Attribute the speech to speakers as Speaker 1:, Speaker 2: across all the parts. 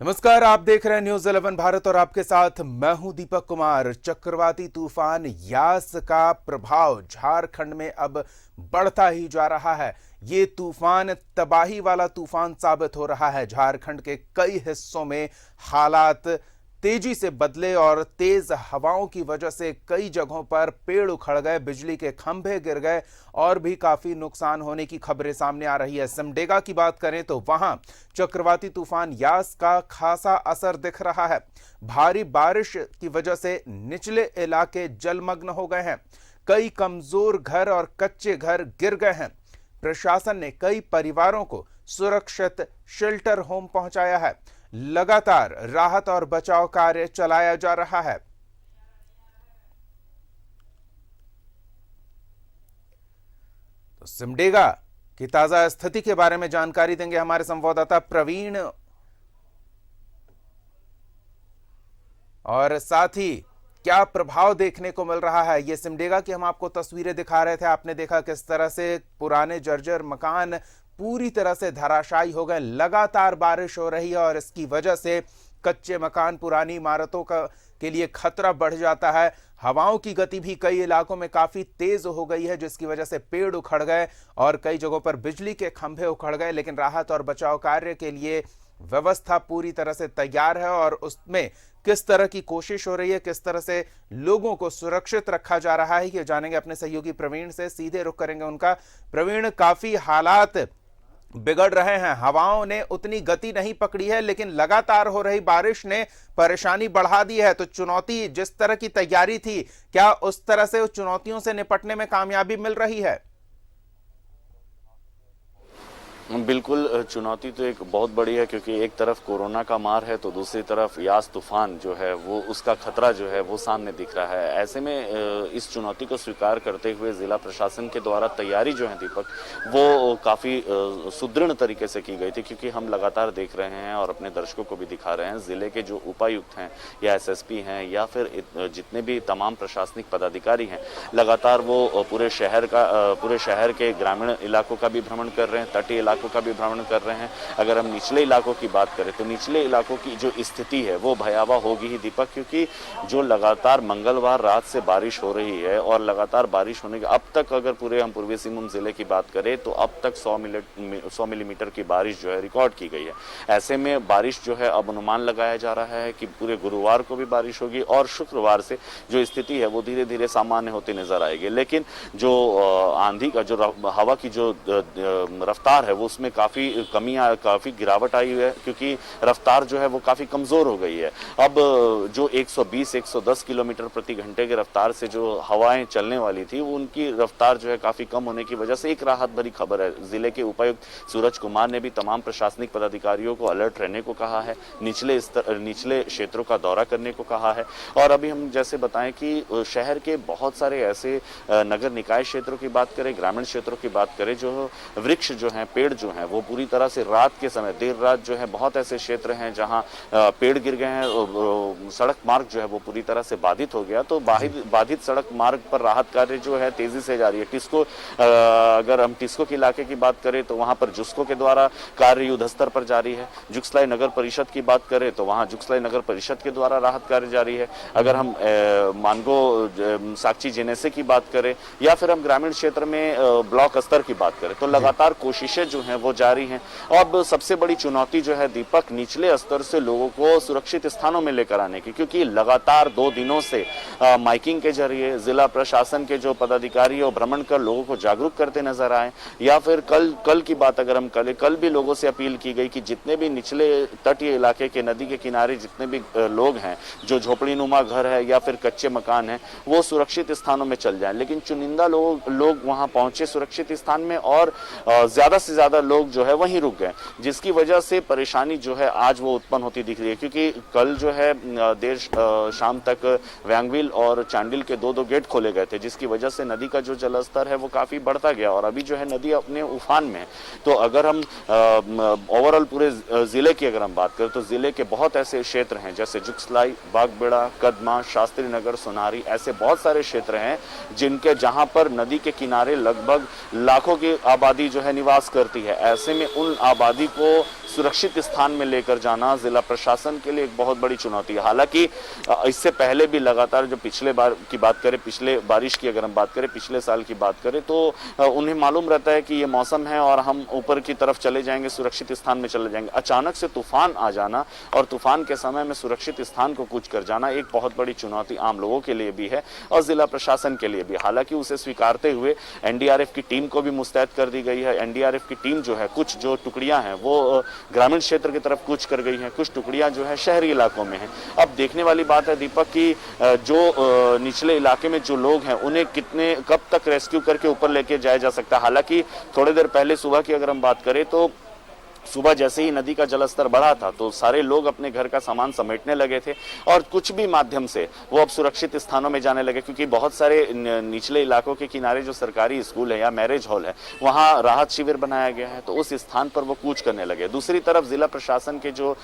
Speaker 1: नमस्कार, आप देख रहे हैं न्यूज 11 भारत और आपके साथ मैं हूं दीपक कुमार। चक्रवाती तूफान यास का प्रभाव झारखंड में अब बढ़ता ही जा रहा है। ये तूफान तबाही वाला तूफान साबित हो रहा है। झारखंड के कई हिस्सों में हालात तेजी से बदले और तेज हवाओं की वजह से कई जगहों पर पेड़ उखड़ गए, बिजली के खंभे गिर गए और भी काफी नुकसान होने की खबरें सामने आ रही है। सिमडेगा की बात करें तो वहां चक्रवाती तूफान यास का खासा असर दिख रहा है। भारी बारिश की वजह से निचले इलाके जलमग्न हो गए हैं। कई कमजोर घर और कच्चे घर गिर गए हैं। प्रशासन ने कई परिवारों को सुरक्षित शेल्टर होम पहुंचाया है। लगातार राहत और बचाव कार्य चलाया जा रहा है। तो सिमडेगा की ताजा स्थिति के बारे में जानकारी देंगे हमारे संवाददाता प्रवीण, और साथ ही क्या प्रभाव देखने को मिल रहा है। ये सिमडेगा की हम आपको तस्वीरें दिखा रहे थे। आपने देखा किस तरह से पुराने जर्जर मकान पूरी तरह से धराशायी हो गए। लगातार बारिश हो रही है और इसकी वजह से कच्चे मकान, पुरानी इमारतों का के लिए खतरा बढ़ जाता है। हवाओं की गति भी कई इलाकों में काफी तेज हो गई है, जिसकी वजह से पेड़ उखड़ गए और कई जगहों पर बिजली के खंभे उखड़ गए। लेकिन राहत और बचाव कार्य के लिए व्यवस्था पूरी तरह से तैयार है और उसमें किस तरह की कोशिश हो रही है, किस तरह से लोगों को सुरक्षित रखा जा रहा है, ये जानेंगे अपने सहयोगी प्रवीण से। सीधे रुख करेंगे उनका। प्रवीण, काफी हालात बिगड़ रहे हैं। हवाओं ने उतनी गति नहीं पकड़ी है, लेकिन लगातार हो रही बारिश ने परेशानी बढ़ा दी है। तो चुनौती, जिस तरह की तैयारी थी, क्या उस तरह से उस चुनौतियों से निपटने में कामयाबी मिल रही है?
Speaker 2: बिल्कुल, चुनौती तो एक बहुत बड़ी है, क्योंकि एक तरफ कोरोना का मार है तो दूसरी तरफ यास तूफान जो है वो उसका खतरा जो है वो सामने दिख रहा है। ऐसे में इस चुनौती को स्वीकार करते हुए जिला प्रशासन के द्वारा तैयारी जो है दीपक, वो काफ़ी सुदृढ़ तरीके से की गई थी। क्योंकि हम लगातार देख रहे हैं और अपने दर्शकों को भी दिखा रहे हैं, जिले के जो उपायुक्त हैं या एसएसपी हैं या फिर जितने भी तमाम प्रशासनिक पदाधिकारी हैं, लगातार वो पूरे शहर के ग्रामीण इलाकों का भी भ्रमण कर रहे हैं, तटीय इलाकों का भी भ्रमण कर रहे हैं। अगर हम निचले इलाकों की बात करें तो निचले इलाकों की जो स्थिति है वो भयावह होगी ही दीपक, क्योंकि जो लगातार मंगलवार रात से बारिश हो रही है और लगातार बारिश होने के अब तक, अगर पूरे हम पूर्वी सिंहभूम जिले की बात करें तो अब तक 100 मिलीमीटर की बारिश जो है रिकॉर्ड की गई है। ऐसे में बारिश जो है, अब अनुमान लगाया जा रहा है कि पूरे गुरुवार को भी बारिश होगी और शुक्रवार से जो स्थिति है वो धीरे धीरे सामान्य होती नजर आएगी। लेकिन जो आंधी का, जो हवा की जो रफ्तार है वो उसमें काफी गिरावट आई हुई है, क्योंकि रफ्तार जो है वो काफी कमजोर हो गई है। अब जो 120-110 किलोमीटर प्रति घंटे की रफ्तार से जो हवाएं चलने वाली थी, वो उनकी रफ्तार जो है काफी कम होने की वजह से एक राहत भरी खबर है। जिले के उपायुक्त सूरज कुमार ने भी तमाम प्रशासनिक पदाधिकारियों को अलर्ट रहने को कहा है, निचले क्षेत्रों का दौरा करने को कहा है। और अभी हम जैसे बताएं कि शहर के बहुत सारे ऐसे नगर निकाय क्षेत्रों की बात करें, ग्रामीण क्षेत्रों की बात करें, जो वृक्ष जो है, पेड़ जो है वो पूरी तरह से रात के समय, देर रात जो है, बहुत ऐसे क्षेत्र हैं जहां पेड़ गिर गए हैं। सड़क मार्ग जो है वो पूरी तरह से बाधित हो गया। तो बाधित सड़क मार्ग पर राहत कार्य जो है तेजी से जारी है। अगर हम टिस्को के इलाके की बात करें तो वहां पर जुस्को के द्वारा कार्य युद्ध स्तर पर जारी है। जुगसलाई नगर परिषद की बात करें तो वहां जुगसलाई नगर परिषद के द्वारा राहत कार्य जारी है। अगर हम मानगो साक्षी जेनेसे की बात करें या फिर हम ग्रामीण क्षेत्र में ब्लॉक स्तर की बात करें तो लगातार कोशिशें जो हैं वो जारी हैं। अब सबसे बड़ी चुनौती जो है दीपक, निचले स्तर से लोगों को सुरक्षित स्थानों में लेकर आने की, क्योंकि लगातार 2 दिनों से माइकिंग के जरिए जिला प्रशासन के जो पदाधिकारी वो भ्रमण कर लोगों को जागरूक करते नजर आए। या फिर कल की बात अगर हम कल भी लोगों से अपील की गई कि जितने भी निचले तटीय इलाके के, नदी के किनारे जितने भी लोग हैं, जो झोपड़ी नुमा घर है या फिर कच्चे मकान है, वो सुरक्षित स्थानों में चल जाएं। लेकिन चुनिंदा लोग वहां पहुंचे सुरक्षित स्थान में और ज्यादा से ज्यादा लोग जो है वहीं रुक गए, जिसकी वजह से परेशानी जो है आज वो उत्पन्न होती दिख रही है। क्योंकि कल जो है देर शाम तक व्यांगविल और चांडिल के 2 गेट खोले गए थे, जिसकी वजह से नदी का जो जलस्तर है वो काफी बढ़ता गया और अभी जो है नदी अपने उफान में है। तो अगर हम ओवरऑल पूरे जिले की अगर हम बात करें तो जिले के बहुत ऐसे क्षेत्र हैं, जैसे जुगसलाई, बागबेड़ा, कदमा, शास्त्री नगर, सोनारी, ऐसे बहुत सारे क्षेत्र हैं जहां पर नदी के किनारे लगभग लाखों की आबादी जो है निवास करती होती है, ऐसे में उन आबादी को सुरक्षित स्थान में लेकर जाना जिला प्रशासन के लिए एक बहुत बड़ी चुनौती है। हालांकि इससे पहले भी लगातार जो पिछले बार की बात करें, पिछले बारिश की अगर हम बात करें, पिछले साल की बात करें, तो उन्हें मालूम रहता है कि ये मौसम है और हम ऊपर की तरफ चले जाएंगे, सुरक्षित स्थान में चले जाएंगे। अचानक से तूफान आ जाना और तूफान के समय में सुरक्षित स्थान को कूच कर जाना एक बहुत बड़ी चुनौती आम लोगों के लिए भी है और जिला प्रशासन के लिए भी। हालांकि उसे स्वीकारते हुए एनडीआरएफ की टीम को भी मुस्तैद कर दी गई है। एनडीआरएफ की टीम जो है, कुछ जो टुकड़ियां हैं वो ग्रामीण क्षेत्र की तरफ कूच कर गई हैं, कुछ टुकड़ियां जो है शहरी इलाकों में हैं। अब देखने वाली बात है दीपक की जो निचले इलाके में जो लोग हैं उन्हें कितने कब तक रेस्क्यू करके ऊपर लेके जाया जा सकता है। हालांकि थोड़ी देर पहले सुबह की अगर हम बात करें तो सुबह जैसे ही नदी का जलस्तर बढ़ा था तो सारे लोग अपने घर का सामान समेटने लगे थे और कुछ भी माध्यम से वो अब सुरक्षित स्थानों में जाने लगे, क्योंकि बहुत सारे निचले इलाकों के किनारे जो सरकारी स्कूल है या मैरिज हॉल है वहां राहत शिविर बनाया गया है, तो उस स्थान पर वो कूच करने लगे। दूसरी तरफ जिला प्रशासन के जो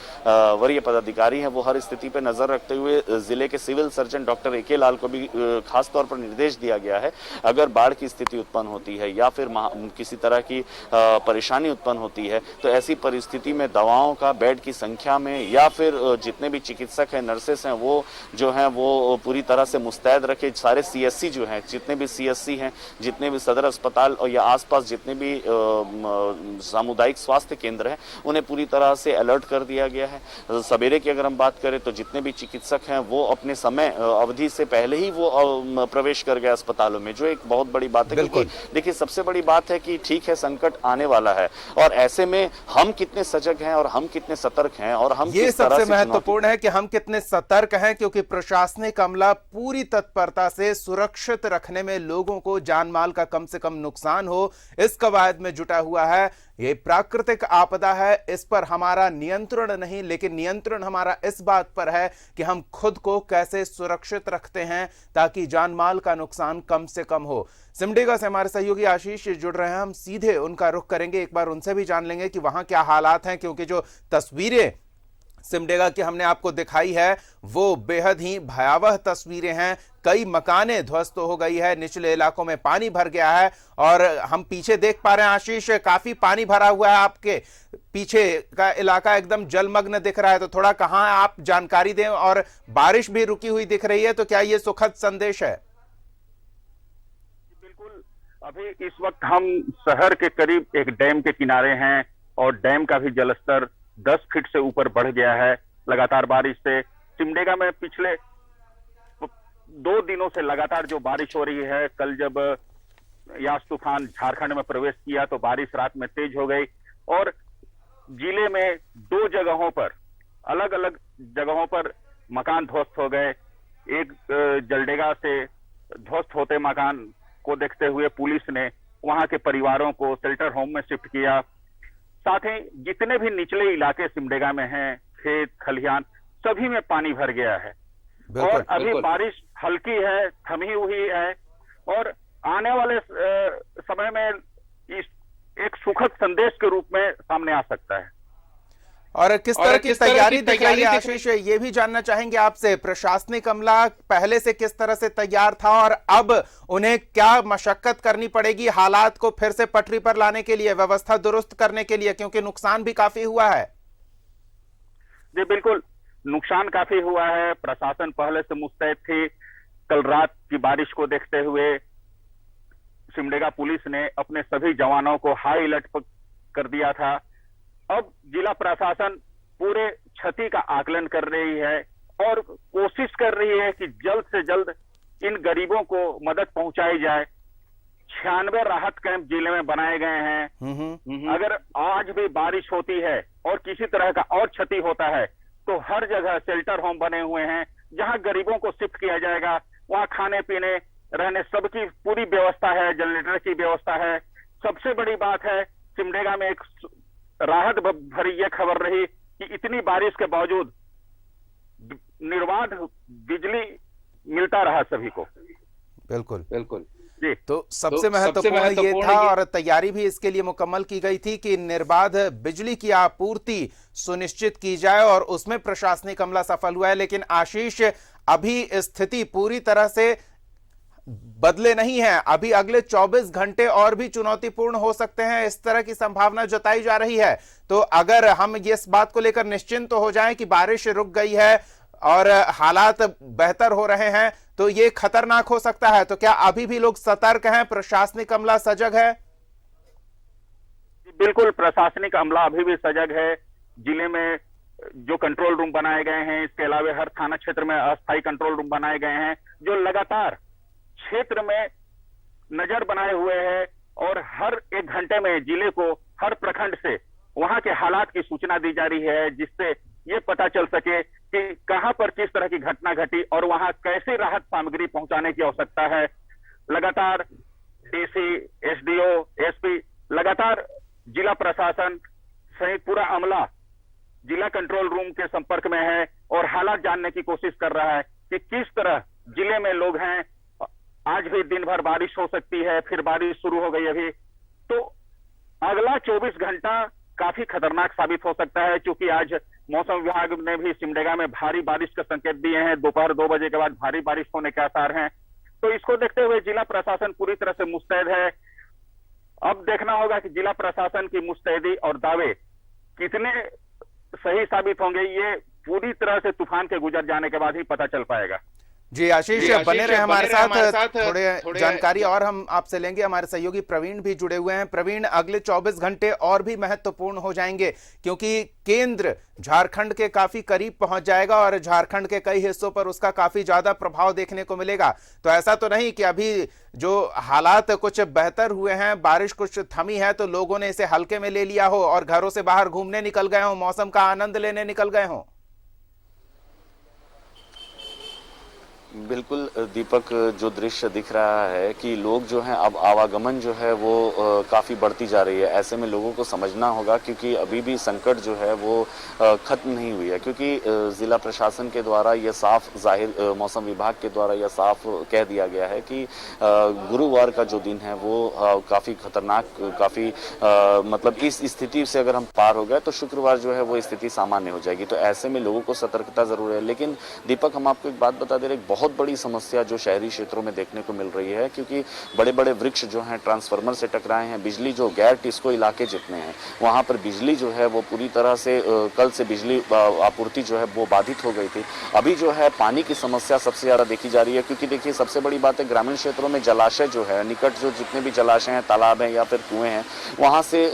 Speaker 2: वरीय पदाधिकारी हैं वो हर स्थिति पर नजर रखते हुए जिले के सिविल सर्जन डॉक्टर AK लाल को भी खास तौर पर निर्देश दिया गया है, अगर बाढ़ की स्थिति उत्पन्न होती है या फिर किसी तरह की परेशानी उत्पन्न होती है तो ऐसी परिस्थिति में दवाओं का बेड की संख्या में या फिर जितने भी चिकित्सक हैं, नर्सेस हैं, वो जो हैं वो पूरी तरह से मुस्तैद रखे। सारे CSC जो हैं, जितने भी CSC हैं, जितने भी सदर अस्पताल और या आसपास जितने भी सामुदायिक स्वास्थ्य केंद्र हैं उन्हें पूरी तरह से अलर्ट कर दिया गया है। सवेरे की अगर हम बात करें तो जितने भी चिकित्सक हैं वो अपने समय अवधि से पहले ही वो प्रवेश कर गए अस्पतालों में, जो एक बहुत बड़ी बात है। क्योंकि देखिए सबसे बड़ी बात है कि ठीक है संकट आने वाला है और ऐसे में हम कितने सजग हैं और हम कितने सतर्क हैं और हम
Speaker 1: ये सबसे महत्वपूर्ण है कि हम कितने सतर्क हैं, क्योंकि प्रशासनिक अमला पूरी तत्परता से सुरक्षित रखने में लोगों को जान माल का कम से कम नुकसान हो इस कवायद में जुटा हुआ है। ये प्राकृतिक आपदा है, इस पर हमारा नियंत्रण नहीं, लेकिन नियंत्रण हमारा इस बात पर है कि हम खुद को कैसे सुरक्षित रखते हैं ताकि जान माल का नुकसान कम से कम हो। सिमडेगा से हमारे सहयोगी आशीष जुड़ रहे हैं, हम सीधे उनका रुख करेंगे, एक बार उनसे भी जान लेंगे कि वहां क्या हालात हैं, क्योंकि जो तस्वीरें सिमडेगा की हमने आपको दिखाई है वो बेहद ही भयावह तस्वीरें हैं। कई मकानें ध्वस्त हो गई है, निचले इलाकों में पानी भर गया है और हम पीछे देख पा रहे हैं आशीष, काफी पानी भरा हुआ है, आपके पीछे का इलाका एकदम जलमग्न दिख रहा है, तो थोड़ा कहां आप जानकारी दें। और बारिश भी रुकी हुई दिख रही है, तो क्या ये सुखद संदेश है?
Speaker 3: बिल्कुल, अभी इस वक्त हम शहर के करीब एक डैम के किनारे हैं और डैम का भी जलस्तर 10 फीट से ऊपर बढ़ गया है लगातार बारिश से। सिमडेगा में पिछले 2 दिनों से लगातार जो बारिश हो रही है, कल जब यास तूफान झारखंड में प्रवेश किया तो बारिश रात में तेज हो गई और जिले में 2 जगहों पर, अलग अलग जगहों पर मकान ध्वस्त हो गए। एक जलडेगा से ध्वस्त होते मकान को देखते हुए पुलिस ने वहां के परिवारों को शेल्टर होम में शिफ्ट किया। साथ ही जितने भी निचले इलाके सिमडेगा में हैं, खेत खलिहान, सभी में पानी भर गया है और अभी बारिश हल्की है, थमी हुई है और आने वाले समय में इस एक सुखद संदेश के रूप में सामने आ सकता है।
Speaker 1: और किस तरह की तैयारी दिख रही है आशीष, ये भी जानना चाहेंगे आपसे। प्रशासनिक अमला पहले से किस तरह से तैयार था और अब उन्हें क्या मशक्कत करनी पड़ेगी हालात को फिर से पटरी पर लाने के लिए, व्यवस्था दुरुस्त करने के लिए, क्योंकि नुकसान भी काफी हुआ है?
Speaker 3: जी बिल्कुल, नुकसान काफी हुआ है। प्रशासन पहले से मुस्तैद थी। कल रात की बारिश को देखते हुए सिमडेगा पुलिस ने अपने सभी जवानों को हाई अलर्ट कर दिया था। अब जिला प्रशासन पूरे क्षति का आकलन कर रही है और कोशिश कर रही है कि जल्द से जल्द इन गरीबों को मदद पहुंचाई जाए। 96 राहत कैंप जिले में बनाए गए हैं। अगर आज भी बारिश होती है और किसी तरह का और क्षति होता है तो हर जगह शेल्टर होम बने हुए हैं जहां गरीबों को शिफ्ट किया जाएगा। वहां खाने पीने रहने सबकी पूरी व्यवस्था है, जनरेटर की व्यवस्था है। सबसे बड़ी बात है, सिमडेगा में एक राहत भरी यह खबर रही कि इतनी बारिश के बावजूद निर्बाध बिजली मिलता रहा सभी को।
Speaker 1: बिल्कुल
Speaker 3: बिल्कुल
Speaker 1: जी। तो सबसे महत्वपूर्ण ये था और तैयारी भी इसके लिए मुकम्मल की गई थी कि निर्बाध बिजली की आपूर्ति सुनिश्चित की जाए और उसमें प्रशासनिक अमला सफल हुआ है। लेकिन आशीष, अभी स्थिति पूरी तरह से बदले नहीं हैं। अभी अगले 24 घंटे और भी चुनौतीपूर्ण हो सकते हैं, इस तरह की संभावना जताई जा रही है। तो अगर हम इस बात को लेकर निश्चिंत हो जाएं कि बारिश रुक गई है और हालात बेहतर हो रहे हैं, तो ये खतरनाक हो सकता है। तो क्या अभी भी लोग सतर्क हैं, प्रशासनिक अमला सजग है?
Speaker 3: बिल्कुल, प्रशासनिक अमला अभी भी सजग है। जिले में जो कंट्रोल रूम बनाए गए हैं, इसके अलावा हर थाना क्षेत्र में अस्थायी कंट्रोल रूम बनाए गए हैं, जो लगातार क्षेत्र में नजर बनाए हुए हैं और हर एक घंटे में जिले को हर प्रखंड से वहां के हालात की सूचना दी जा रही है, जिससे ये पता चल सके कि कहां पर किस तरह की घटना घटी और वहां कैसे राहत सामग्री पहुंचाने की आवश्यकता है। लगातार डीसी, एसडीओ, एसपी, लगातार जिला प्रशासन सहित पूरा अमला जिला कंट्रोल रूम के संपर्क में है और हालात जानने की कोशिश कर रहा है कि किस तरह जिले में लोग हैं। आज भी दिन भर बारिश हो सकती है, फिर बारिश शुरू हो गई अभी, तो अगला 24 घंटा काफी खतरनाक साबित हो सकता है, क्योंकि आज मौसम विभाग ने भी सिमडेगा में भारी बारिश का संकेत दिए हैं। दोपहर 2 बजे के बाद भारी बारिश होने के आसार हैं। तो इसको देखते हुए जिला प्रशासन पूरी तरह से मुस्तैद है। अब देखना होगा कि जिला प्रशासन की मुस्तैदी और दावे कितने सही साबित होंगे, ये पूरी तरह से तूफान के गुजर जाने के बाद ही पता चल पाएगा।
Speaker 1: जी आशीष, बने रहे हमारे साथ, थोड़े जानकारी और हम आपसे लेंगे। हमारे सहयोगी प्रवीण भी जुड़े हुए हैं। प्रवीण, अगले 24 घंटे और भी महत्वपूर्ण हो जाएंगे, क्योंकि केंद्र झारखंड के काफी करीब पहुंच जाएगा और झारखंड के कई हिस्सों पर उसका काफी ज्यादा प्रभाव देखने को मिलेगा। तो ऐसा तो नहीं कि अभी जो हालात कुछ बेहतर हुए हैं, बारिश कुछ थमी है, तो लोगों ने इसे हल्के में ले लिया हो और घरों से बाहर घूमने निकल गए हो, मौसम का आनंद लेने निकल गए हो?
Speaker 2: बिल्कुल दीपक, जो दृश्य दिख रहा है कि लोग जो हैं अब आवागमन जो है वो काफ़ी बढ़ती जा रही है। ऐसे में लोगों को समझना होगा, क्योंकि अभी भी संकट जो है वो ख़त्म नहीं हुई है, क्योंकि ज़िला प्रशासन के द्वारा ये साफ जाहिर, मौसम विभाग के द्वारा यह साफ कह दिया गया है कि गुरुवार का जो दिन है वो काफ़ी खतरनाक, काफ़ी मतलब इस स्थिति से अगर हम पार हो गए तो शुक्रवार जो है वो स्थिति सामान्य हो जाएगी। तो ऐसे में लोगों को सतर्कता ज़रूर है। लेकिन दीपक, हम आपको एक बात बता दे रहे, बहुत बड़ी समस्या जो शहरी क्षेत्रों में देखने को मिल रही है, क्योंकि बड़े बड़े वृक्ष जो हैं ट्रांसफार्मर से टकराए हैं। बिजली जो गैर टिस्को इलाके जितने हैं वहां पर बिजली जो है वो पूरी तरह से कल से बिजली आपूर्ति जो है वो बाधित हो गई थी। अभी जो है पानी की समस्या सबसे ज्यादा देखी जा रही है, क्योंकि देखिए सबसे बड़ी बात है, ग्रामीण क्षेत्रों में जलाशय जो है निकट, जो जितने भी जलाशय हैं, तालाब हैं या फिर कुएं हैं, वहां से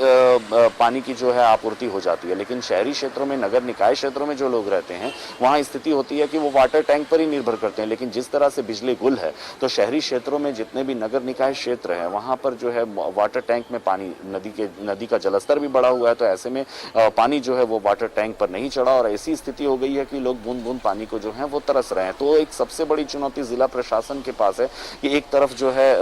Speaker 2: पानी की जो है आपूर्ति हो जाती है। लेकिन शहरी क्षेत्रों में, नगर निकाय क्षेत्रों में जो लोग रहते हैं, वहां स्थिति होती है कि वो वाटर टैंक पर ही निर्भर करते हैं। लेकिन जिस तरह से बिजली गुल है, तो शहरी क्षेत्रों में जितने भी नगर निकाय क्षेत्र है वहां पर जो है वाटर टैंक में पानी, नदी का जलस्तर भी बढ़ा हुआ है। तो ऐसे में पानी जो है वो वाटर टैंक पर नहीं चढ़ा और ऐसी स्थिति हो गई है कि लोग बूंद बूंद पानी को जो है वो तरस रहे हैं। तो एक सबसे बड़ी चुनौती जिला प्रशासन के पास है कि एक तरफ जो है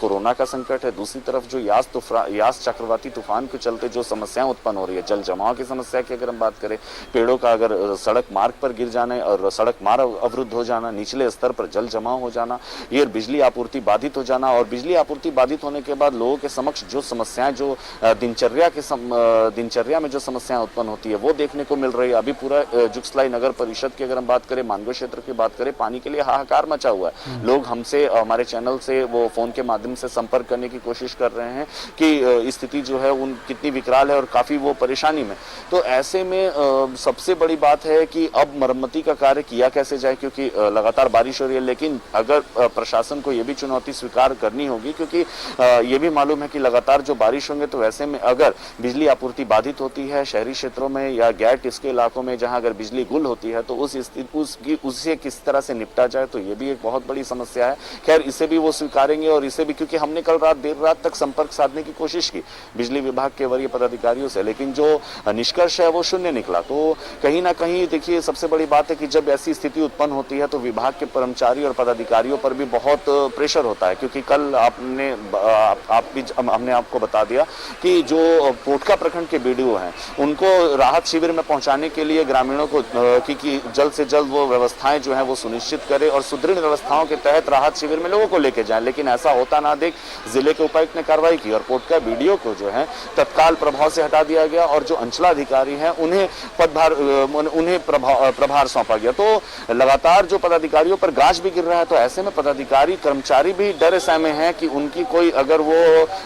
Speaker 2: कोरोना का संकट है, दूसरी तरफ जो यास चक्रवाती तूफान के चलते जो समस्याएं उत्पन्न हो रही है, जल जमाव की समस्या की अगर हम बात करें, पेड़ों का अगर सड़क मार्ग पर गिर जाना और सड़क मार्ग अवरुद्ध हो जाना, निचले स्तर पर जल जमाव हो जाना, ये बिजली आपूर्ति बाधित हो जाना, और बिजली आपूर्ति बाधित होने के बाद लोगों के समक्ष जो समस्याएं, जो दिनचर्या में जो समस्याएं उत्पन्न होती है वो देखने को मिल रही है। अभी पूरा जुगसलाई नगर परिषद की अगर हम बात करें, मानगो क्षेत्र की बात करें, पानी के लिए हाहाकार मचा हुआ है। लोग हमसे, हमारे चैनल से वो फोन के माध्यम से संपर्क करने की कोशिश कर रहे हैं कि स्थिति जो है उन कितनी विकराल है और काफी वो परेशानी में। तो ऐसे में सबसे बड़ी बात है कि अब मरम्मती का कार्य किया कैसे जाए, क्योंकि लगातार बारिश हो रही है। लेकिन अगर प्रशासन को यह भी चुनौती स्वीकार करनी होगी, क्योंकि ये भी मालूम है कि लगातार जो बारिश होंगे तो वैसे में अगर बिजली आपूर्ति बाधित होती है शहरी क्षेत्रों में या गैर टिस्को इलाकों में जहां अगर बिजली गुल होती है, तो उससे किस तरह से निपटा जाए, तो ये भी एक बहुत बड़ी समस्या है। खैर, इसे भी वो स्वीकारेंगे और इसे भी, क्योंकि हमने कल रात देर रात तक संपर्क साधने की कोशिश की बिजली विभाग के वरीय पदाधिकारियों से, लेकिन जो निष्कर्ष है वो शून्य निकला। तो कहीं ना कहीं देखिए, सबसे बड़ी बात है कि जब ऐसी स्थिति उत्पन्न होती है तो विभाग के कर्मचारी और पदाधिकारियों पर भी बहुत प्रेशर होता है, क्योंकि कल हमने आपको बता दिया कि जो पोटका प्रखंड के बीडीओ हैं उनको राहत शिविर में पहुंचाने के लिए ग्रामीणों को कि जल्द से जल्द वो व्यवस्थाएं जो है वो सुनिश्चित करें और सुदृढ़ व्यवस्थाओं के तहत राहत शिविर में लोगों को लेके जाएं। लेकिन ऐसा होता ना देख जिले के उपायुक्त ने कार्रवाई की और पोटका बीडीओ को जो है तत्काल प्रभाव से हटा दिया गया और जो अंचलाधिकारी हैं उन्हें प्रभार सौंपा गया। तो लगातार जो पदाधिकारियों पर पर गाज भी गिर रहा है। तो ऐसे में पदाधिकारी कर्मचारी भी डरे सहमे हैं कि उनकी कोई अगर वो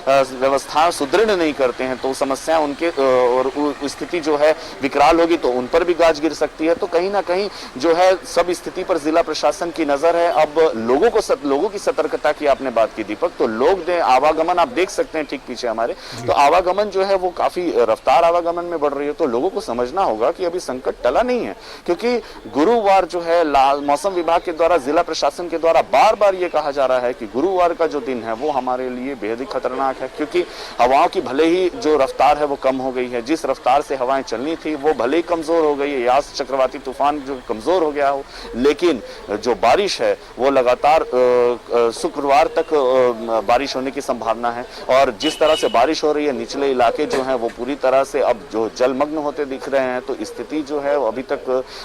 Speaker 2: व्यवस्था सुदृढ़ नहीं करते हैं तो समस्या उनके और स्थिति जो है विकराल होगी, तो उन पर भी गाज गिर सकती है। तो कहीं ना कहीं जो है सब स्थिति पर जिला प्रशासन की नजर है। अब लोगों की सतर्कता की आपने बात की दीपक, तो आवागमन आप देख सकते हैं ठीक पीछे हमारे, तो आवागमन जो है वो काफी रफ्तार आवागमन में बढ़ रही है। तो लोगों को समझना होगा कि अभी संकट टला नहीं है, क्योंकि गुरुवार जो है मौसम विभाग के द्वारा, जिला प्रशासन के द्वारा बार बार ये कहा जा रहा है कि गुरुवार का जो दिन है वो हमारे लिए बेहद ही खतरनाक है, क्योंकि हवाओं की भले ही जो रफ्तार है वो कम हो गई है, जिस रफ्तार से हवाएं चलनी थी वो भले ही कमजोर हो गई है, यास चक्रवाती तूफान जो कमजोर हो गया हो, लेकिन जो बारिश है वो लगातार शुक्रवार तक बारिश होने की संभावना है। और जिस तरह से बारिश हो रही है, निचले इलाके जो हैं वो पूरी तरह से अब जो जलमग्न होते दिख रहे हैं, तो स्थिति जो है वो अभी तक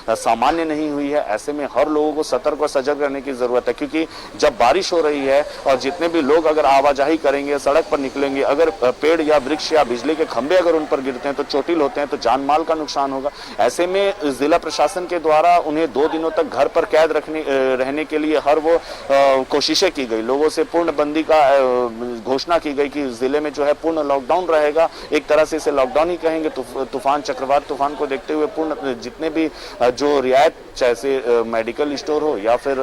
Speaker 2: सामान्य नहीं हुई है। ऐसे में हर लोगों को सतर्क और सजग रहने की जरूरत है, क्योंकि जब बारिश हो रही है और जितने भी लोग अगर आवाजाही करेंगे, सड़क पर निकलेंगे, अगर पेड़ या वृक्ष या बिजली के खंभे अगर उन पर गिरते हैं तो चोटिल होते हैं, तो जान माल का नुकसान होगा। ऐसे में जिला प्रशासन के द्वारा उन्हें 2 दिनों तक घर पर कैद रहने के लिए हर वो कोशिशें की गई, लोगों से पूर्णबंदी का घोषणा की गई कि जिले में जो है पूर्ण लॉकडाउन रहेगा। एक तरह से इसे लॉकडाउन ही कहेंगे। तूफान चक्रवात तूफान को देखते हुए पूर्ण जितने भी जो रियायत, चाहे मेडिकल स्टोर हो या फिर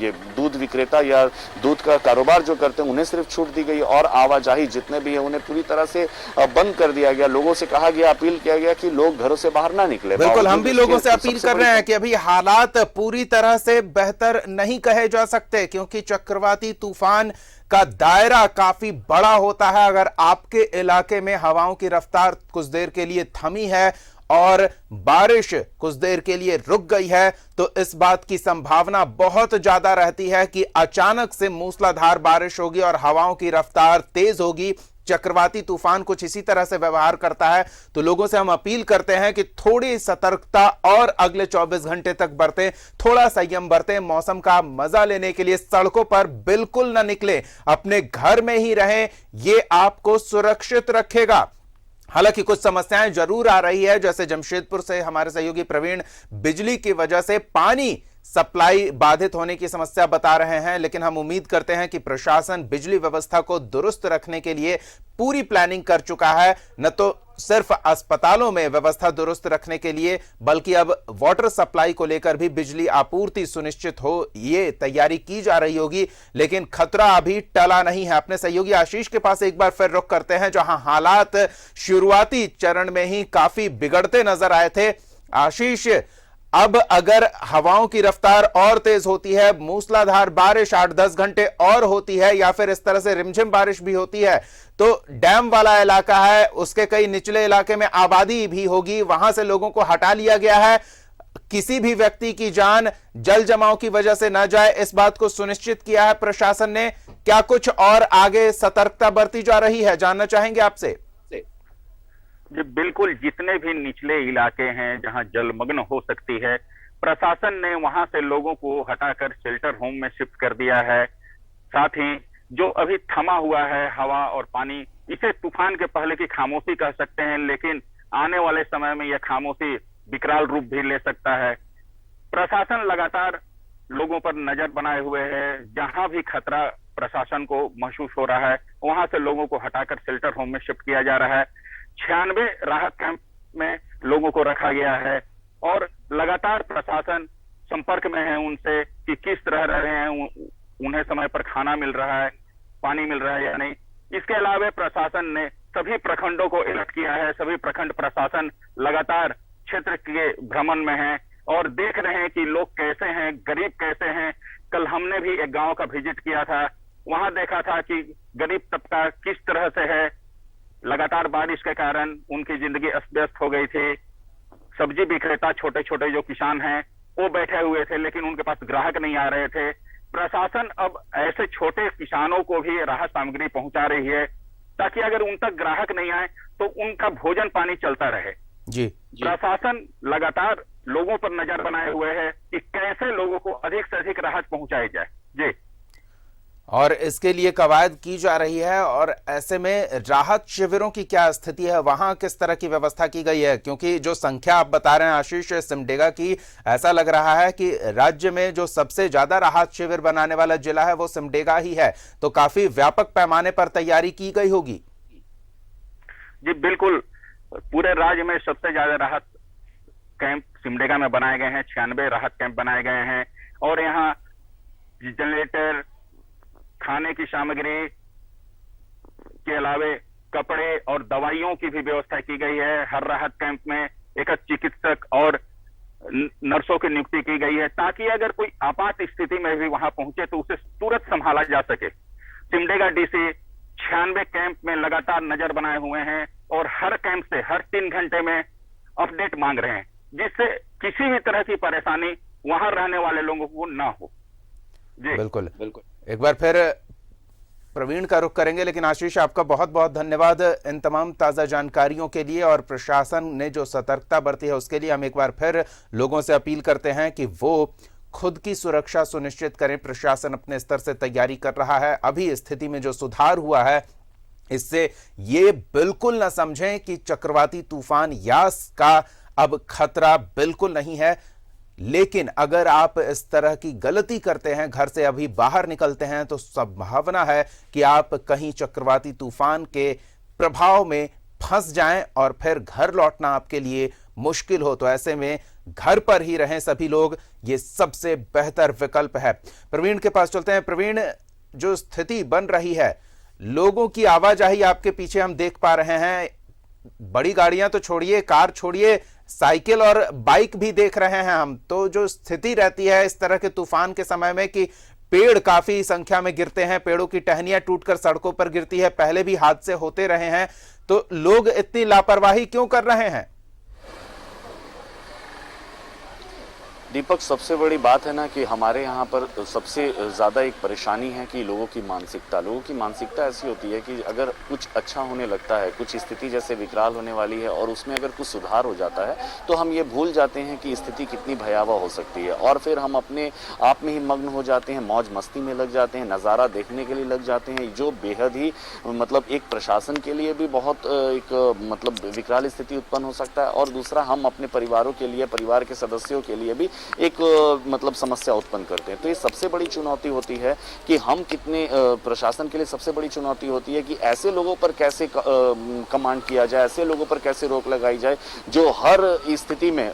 Speaker 2: ये दूध विक्रेता या दूध का कारोबार जो करते हैं, उन्हें सिर्फ छूट दी गई, और आवाजाही जितने भी है उन्हें पूरी तरह से बंद कर दिया गया। लोगों से कहा गया, अपील किया गया कि लोग घरों से बाहर ना निकले।
Speaker 1: बिल्कुल, हम भी लोगों से अपील कर रहे हैं कि अभी हालात पूरी तरह से बेहतर नहीं कहे जा सकते, क्योंकि चक्रवाती तूफान का दायरा काफी बड़ा होता है। अगर आपके इलाके में हवाओं की रफ्तार कुछ देर के लिए थमी है और बारिश कुछ देर के लिए रुक गई है, तो इस बात की संभावना बहुत ज्यादा रहती है कि अचानक से मूसलाधार बारिश होगी और हवाओं की रफ्तार तेज होगी। चक्रवाती तूफान कुछ इसी तरह से व्यवहार करता है। तो लोगों से हम अपील करते हैं कि थोड़ी सतर्कता और अगले 24 घंटे तक बरतें, थोड़ा संयम बरतें। मौसम का मजा लेने के लिए सड़कों पर बिल्कुल ना निकले, अपने घर में ही रहें, ये आपको सुरक्षित रखेगा। हालांकि कुछ समस्याएं जरूर आ रही है, जैसे जमशेदपुर से हमारे सहयोगी प्रवीण बिजली की वजह से पानी सप्लाई बाधित होने की समस्या बता रहे हैं, लेकिन हम उम्मीद करते हैं कि प्रशासन बिजली व्यवस्था को दुरुस्त रखने के लिए पूरी प्लानिंग कर चुका है। न तो सिर्फ अस्पतालों में व्यवस्था दुरुस्त रखने के लिए, बल्कि अब वाटर सप्लाई को लेकर भी बिजली आपूर्ति सुनिश्चित हो, ये तैयारी की जा रही होगी। लेकिन खतरा अभी टला नहीं है। अपने सहयोगी आशीष के पास एक बार फिर रुख करते हैं, जहां हालात शुरुआती चरण में ही काफी बिगड़ते नजर आए थे। आशीष, अब अगर हवाओं की रफ्तार और तेज होती है, मूसलाधार बारिश 8-10 घंटे और होती है, या फिर इस तरह से रिमझिम बारिश भी होती है, तो डैम वाला इलाका है, उसके कई निचले इलाके में आबादी भी होगी, वहां से लोगों को हटा लिया गया है। किसी भी व्यक्ति की जान जल जमाव की वजह से न जाए, इस बात को सुनिश्चित किया है प्रशासन ने। क्या कुछ और आगे सतर्कता बरती जा रही है, जानना चाहेंगे आपसे।
Speaker 3: जी बिल्कुल, जितने भी निचले इलाके हैं जहां जलमग्न हो सकती है, प्रशासन ने वहां से लोगों को हटाकर शेल्टर होम में शिफ्ट कर दिया है। साथ ही जो अभी थमा हुआ है हवा और पानी, इसे तूफान के पहले की खामोशी कह सकते हैं, लेकिन आने वाले समय में यह खामोशी विकराल रूप भी ले सकता है। प्रशासन लगातार लोगों पर नजर बनाए हुए है। जहां भी खतरा प्रशासन को महसूस हो रहा है, वहां से लोगों को हटाकर शेल्टर होम में शिफ्ट किया जा रहा है। 96 राहत कैंप में लोगों को रखा गया है और लगातार प्रशासन संपर्क में है उनसे कि किस तरह रह रहे हैं, उन्हें समय पर खाना मिल रहा है, पानी मिल रहा है या नहीं। इसके अलावा प्रशासन ने सभी प्रखंडों को अलर्ट किया है। सभी प्रखंड प्रशासन लगातार क्षेत्र के भ्रमण में है और देख रहे हैं कि लोग कैसे हैं, गरीब कैसे हैं। कल हमने भी एक गांव का विजिट किया था, वहां देखा था कि गरीब तबका किस तरह से है। लगातार बारिश के कारण उनकी जिंदगी अस्त व्यस्त हो गई थी। सब्जी विक्रेता छोटे छोटे जो किसान हैं वो बैठे हुए थे, लेकिन उनके पास ग्राहक नहीं आ रहे थे। प्रशासन अब ऐसे छोटे किसानों को भी राहत सामग्री पहुंचा रही है, ताकि अगर उन तक ग्राहक नहीं आए तो उनका भोजन पानी चलता रहे।
Speaker 1: जी
Speaker 3: प्रशासन लगातार लोगों पर नजर बनाए हुए है कि कैसे लोगों को अधिक से अधिक राहत पहुंचाई जाए। जी
Speaker 1: और इसके लिए कवायद की जा रही है। और ऐसे में राहत शिविरों की क्या स्थिति है, वहां किस तरह की व्यवस्था की गई है? क्योंकि जो संख्या आप बता रहे हैं आशीष सिमडेगा की, ऐसा लग रहा है कि राज्य में जो सबसे ज्यादा राहत शिविर बनाने वाला जिला है वो सिमडेगा ही है, तो काफी व्यापक पैमाने पर तैयारी की गई होगी।
Speaker 3: जी बिल्कुल, पूरे राज्य में सबसे ज्यादा राहत कैंप सिमडेगा में बनाए गए हैं। 96 राहत कैंप बनाए गए हैं और यहाँ जनरेटर, खाने की सामग्री के अलावे कपड़े और दवाइयों की भी व्यवस्था की गई है। हर राहत कैंप में एक चिकित्सक और नर्सों की नियुक्ति की गई है ताकि अगर कोई आपात स्थिति में भी वहां पहुंचे तो उसे तुरंत संभाला जा सके। सिमडेगा डीसी 96 कैंप में लगातार नजर बनाए हुए हैं और हर कैंप से हर 3 घंटे में अपडेट मांग रहे हैं, जिससे किसी भी तरह की परेशानी वहां रहने वाले लोगों को ना हो। जी
Speaker 1: बिल्कुल बिल्कुल, एक बार फिर प्रवीण का रुख करेंगे, लेकिन आशीष आपका बहुत बहुत धन्यवाद इन तमाम ताज़ा जानकारियों के लिए। और प्रशासन ने जो सतर्कता बरती है उसके लिए हम एक बार फिर लोगों से अपील करते हैं कि वो खुद की सुरक्षा सुनिश्चित करें। प्रशासन अपने स्तर से तैयारी कर रहा है। अभी स्थिति में जो सुधार हुआ है इससे ये बिल्कुल ना समझें कि चक्रवाती तूफान यास का अब खतरा बिल्कुल नहीं है। लेकिन अगर आप इस तरह की गलती करते हैं, घर से अभी बाहर निकलते हैं, तो संभावना है कि आप कहीं चक्रवाती तूफान के प्रभाव में फंस जाएं और फिर घर लौटना आपके लिए मुश्किल हो। तो ऐसे में घर पर ही रहें सभी लोग, ये सबसे बेहतर विकल्प है। प्रवीण के पास चलते हैं। प्रवीण, जो स्थिति बन रही है, लोगों की आवाजाही आपके पीछे हम देख पा रहे हैं, बड़ी गाड़ियां तो छोड़िए, कार छोड़िए, साइकिल और बाइक भी देख रहे हैं हम। तो जो स्थिति रहती है इस तरह के तूफान के समय में कि पेड़ काफी संख्या में गिरते हैं, पेड़ों की टहनियां टूटकर सड़कों पर गिरती है, पहले भी हादसे होते रहे हैं, तो लोग इतनी लापरवाही क्यों कर रहे हैं?
Speaker 2: दीपक, सबसे बड़ी बात है ना कि हमारे यहाँ पर सबसे ज़्यादा एक परेशानी है कि लोगों की मानसिकता ऐसी होती है कि अगर कुछ अच्छा होने लगता है, कुछ स्थिति जैसे विकराल होने वाली है और उसमें अगर कुछ सुधार हो जाता है तो हम ये भूल जाते हैं कि स्थिति कितनी भयावह हो सकती है और फिर हम अपने आप में ही मग्न हो जाते हैं, मौज मस्ती में लग जाते हैं, नज़ारा देखने के लिए लग जाते हैं, जो बेहद ही मतलब एक प्रशासन के लिए भी बहुत एक मतलब विकराल स्थिति उत्पन्न हो सकता है और दूसरा हम अपने परिवारों के लिए, परिवार के सदस्यों के लिए भी एक मतलब समस्या उत्पन्न करते हैं। तो ये सबसे बड़ी चुनौती होती है कि हम कितने प्रशासन के लिए सबसे बड़ी चुनौती होती है कि ऐसे लोगों पर कैसे कमांड किया जाए, ऐसे लोगों पर कैसे रोक लगाई जाए जो हर स्थिति में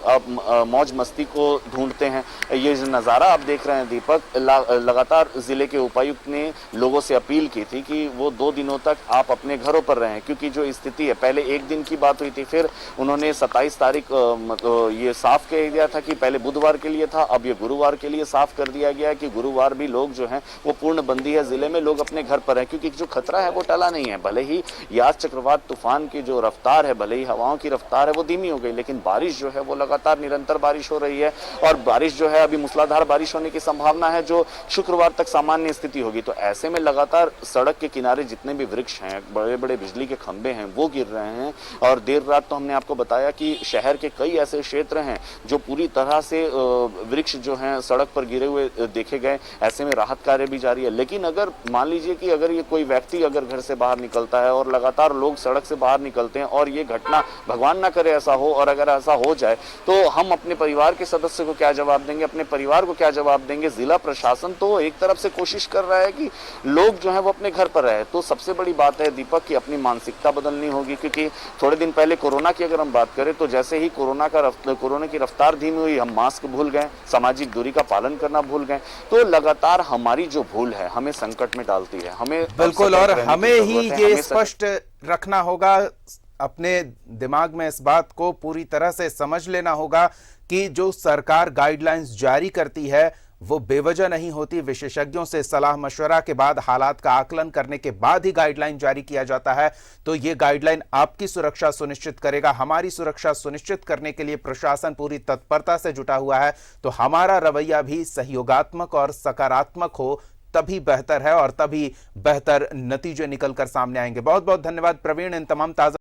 Speaker 2: मौज मस्ती को ढूंढते हैं। ये जो नज़ारा आप देख रहे हैं दीपक, लगातार जिले के उपायुक्त ने लोगों से अपील की थी कि वो 2 दिनों तक आप अपने घरों पर रहें, क्योंकि जो स्थिति है, पहले 1 दिन की बात हुई थी, फिर उन्होंने 27 तारीख ये साफ कह दिया था कि पहले बुधवार के लिए था, अब ये गुरुवार के लिए साफ कर दिया गया है कि गुरुवार भी लोग जो हैं वो पूर्ण बंदी है जिले में, लोग अपने घर पर हैं, क्योंकि जो खतरा है वो टला नहीं है। भले ही यास चक्रवात तूफान की जो रफ्तार है, भले ही हवाओं की रफ्तार है वो धीमी हो गई, लेकिन बारिश जो है वो लगातार निरंतर बारिश हो रही है और बारिश जो है अभी मूसलाधार बारिश होने की संभावना है जो शुक्रवार तक सामान्य स्थिति होगी। तो ऐसे में लगातार सड़क के किनारे जितने भी वृक्ष हैं, बड़े बड़े बिजली के खंभे हैं, वो गिर रहे हैं और देर रात तो हमने आपको बताया कि शहर के कई ऐसे क्षेत्र हैं जो पूरी तरह से वृक्ष जो हैं सड़क पर गिरे हुए देखे गए। ऐसे में राहत कार्य भी जारी है। लेकिन अगर मान लीजिए कि अगर ये कोई व्यक्ति अगर घर से बाहर निकलता है और लगातार लोग सड़क से बाहर निकलते हैं और ये घटना, भगवान ना करे ऐसा हो, और अगर ऐसा हो जाए तो हम अपने परिवार के सदस्य को क्या जवाब देंगे, अपने परिवार को क्या जवाब देंगे? जिला प्रशासन तो एक तरफ से कोशिश कर रहा है कि लोग जो है वो अपने घर पर रहे। तो सबसे बड़ी बात है दीपक की अपनी मानसिकता बदलनी होगी, क्योंकि थोड़े दिन पहले कोरोना की अगर हम बात करें तो जैसे ही कोरोना की रफ्तार धीमी हुई, हम मास्क भूल गए, सामाजिक दूरी का पालन करना भूल गए। तो लगातार हमारी जो भूल है हमें संकट में डालती है। हमें
Speaker 1: बिल्कुल, और हमें ही ये स्पष्ट रखना होगा, अपने दिमाग में इस बात को पूरी तरह से समझ लेना होगा कि जो सरकार गाइडलाइंस जारी करती है वो बेवजह नहीं होती। विशेषज्ञों से सलाह मशवरा के बाद, हालात का आकलन करने के बाद ही गाइडलाइन जारी किया जाता है। तो ये गाइडलाइन आपकी सुरक्षा सुनिश्चित करेगा। हमारी सुरक्षा सुनिश्चित करने के लिए प्रशासन पूरी तत्परता से जुटा हुआ है। तो हमारा रवैया भी सहयोगात्मक और सकारात्मक हो तभी बेहतर है और तभी बेहतर नतीजे निकलकर सामने आएंगे। बहुत बहुत धन्यवाद प्रवीण इन तमाम ताजा